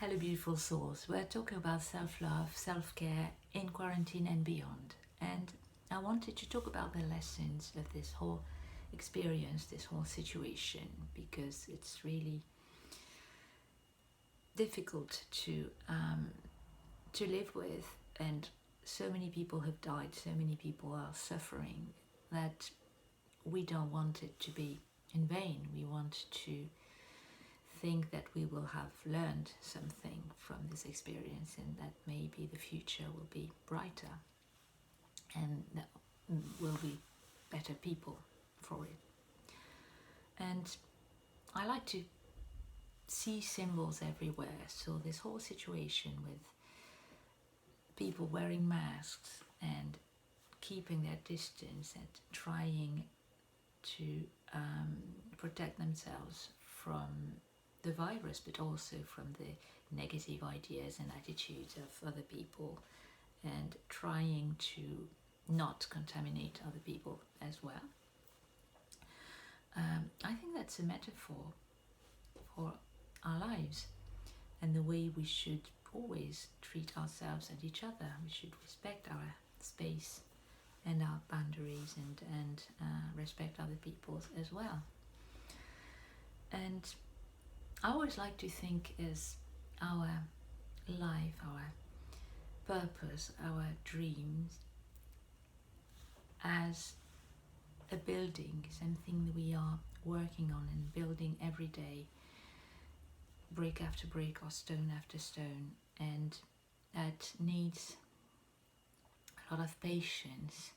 Hello, beautiful souls. We're talking about self-love, self-care in quarantine and beyond. And I wanted to talk about the lessons of this whole experience, this whole situation, because it's really difficult to live with, and so many people have died, so many people are suffering that we don't want it to be in vain. We want to think that we will have learned something from this experience and that maybe the future will be brighter and that will be better people for it. And I like to see symbols everywhere. So this whole situation with people wearing masks and keeping their distance and trying to protect themselves from the virus, but also from the negative ideas and attitudes of other people, and trying to not contaminate other people as well. I think that's a metaphor for our lives and the way we should always treat ourselves and each other. We should respect our space and our boundaries and respect other people as well. And I always like to think as our life, our purpose, our dreams as a building, something that we are working on and building every day, brick after brick or stone after stone, and that needs a lot of patience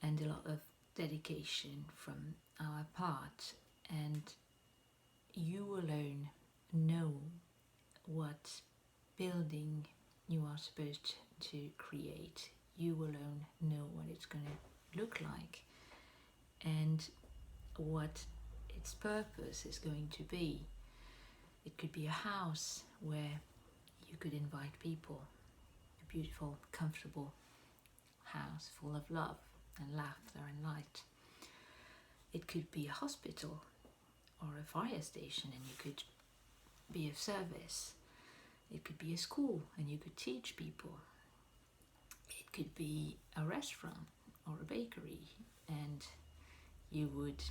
and a lot of dedication from our part. And you alone know what building you are supposed to create. You alone know what it's going to look like and what its purpose is going to be. It could be a house where you could invite people, a beautiful, comfortable house full of love and laughter and light. It could be a hospital or a fire station and you could be of service. It could be a school and you could teach people. It could be a restaurant or a bakery and you would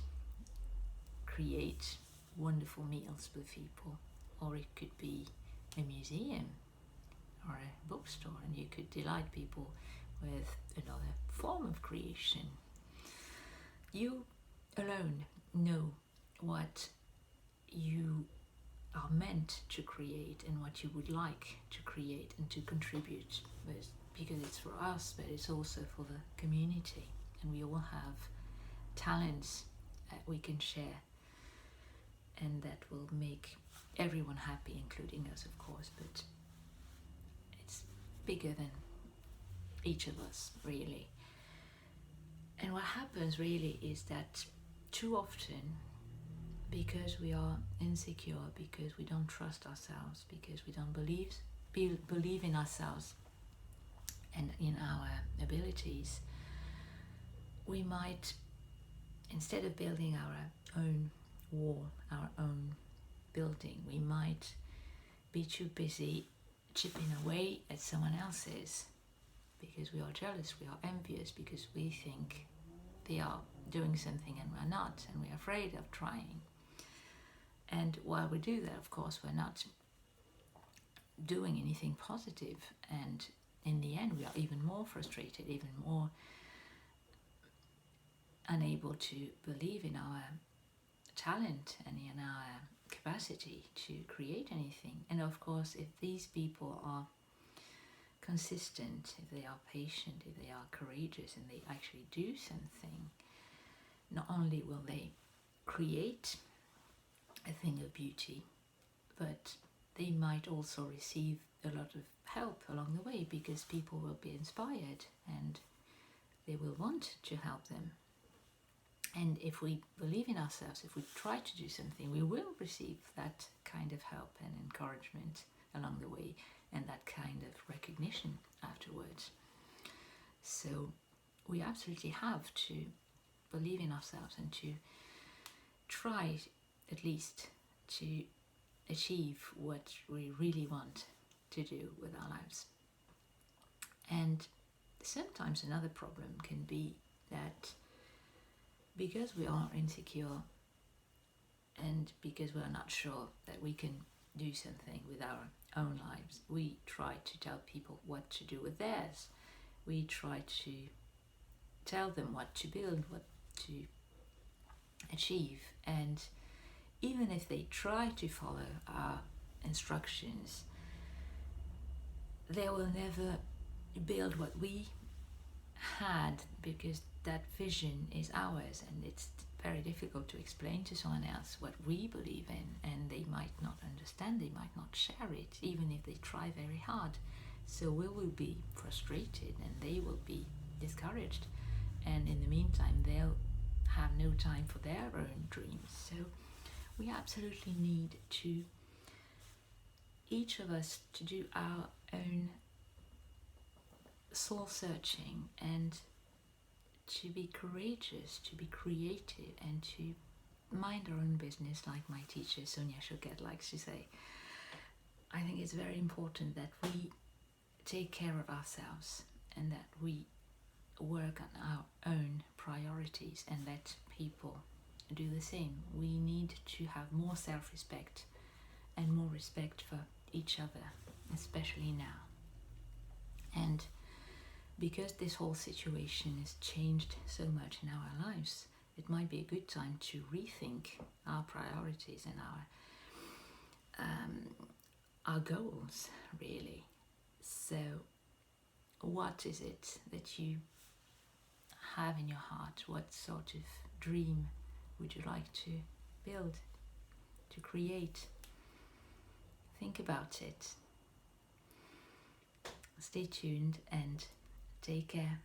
create wonderful meals for people. Or it could be a museum or a bookstore and you could delight people with another form of creation. You alone know what you are meant to create and what you would like to create and to contribute with, because it's for us but it's also for the community, and we all have talents that we can share and that will make everyone happy, including us of course, but it's bigger than each of us really. And what happens really is that too often, because we are insecure, because we don't trust ourselves, because we don't believe in ourselves and in our abilities, we might, instead of building our own wall, our own building, we might be too busy chipping away at someone else's, because we are jealous, we are envious, because we think they are doing something and we're not, and we're afraid of trying. And while we do that, of course, we're not doing anything positive, and in the end we are even more frustrated, even more unable to believe in our talent and in our capacity to create anything. And of course, if these people are consistent, if they are patient, if they are courageous and they actually do something, not only will they create a thing of beauty, but they might also receive a lot of help along the way, because people will be inspired and they will want to help them. And if we believe in ourselves, if we try to do something, we will receive that kind of help and encouragement along the way, and that kind of recognition afterwards. So we absolutely have to believe in ourselves and to try at least to achieve what we really want to do with our lives. And sometimes another problem can be that because we are insecure and because we're not sure that we can do something with our own lives, we try to tell people what to do with theirs. We try to tell them what to build, what to achieve, and even if they try to follow our instructions, they will never build what we had, because that vision is ours, and it's very difficult to explain to someone else what we believe in, and they might not understand, they might not share it, even if they try very hard. So we will be frustrated and they will be discouraged, and in the meantime they'll have no time for their own dreams. So we absolutely need to, each of us, to do our own soul searching and to be courageous, to be creative, and to mind our own business, like my teacher Sonia Choquette likes to say. I think it's very important that we take care of ourselves and that we work on our own priorities and let people do the same. We need to have more self-respect and more respect for each other, especially now. And because this whole situation has changed so much in our lives, it might be a good time to rethink our priorities and our goals, really. So what is it that you have in your heart? What sort of dream would you like to build, to create? Think about it. Stay tuned and take care.